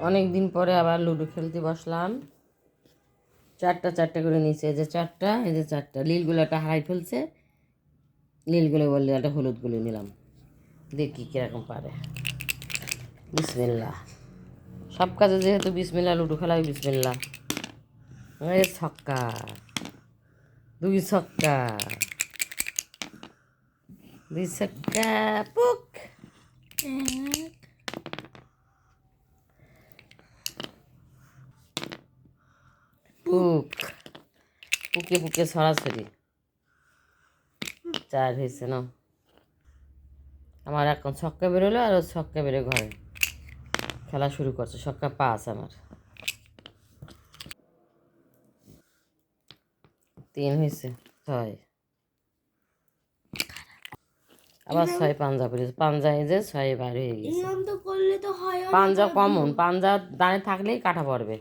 অনেক দিন পরে আবার লুডো খেলতে বসলাম। চারটা করে নিচে, এই যে চারটা, এই যে চারটা। লীলগুলো একটা হারাই ফেলছে, লীলগুলো বললে একটা হলুদগুলো নিলাম, দেখি কীরকম পারে। বিসমিল্লাহ, সব কাজে যেহেতু বিসমিল্লাহ, লুডো খেলায় বিসমিল্লাহ। এই ছক্কা, দুই ছক্কা, দুই ছক্কা, পুক। পুক, পুকে পুকে ছড়াছড়ি। চার হয়েছে না, আমার এখন ছক্কা বেরোলো আর ও ছক্কা বেরো ঘরে খেলা শুরু করছে। ছক্কা 5 আমার, 3 হয়েছে, 6। আবার 6 পাঞ্জা পড়েছে, পাঞ্জা এই যে 6 বার হয়ে গেছে। পাঞ্জা কমন, পাঞ্জা দানে থাকলেই কাটা পড়বে।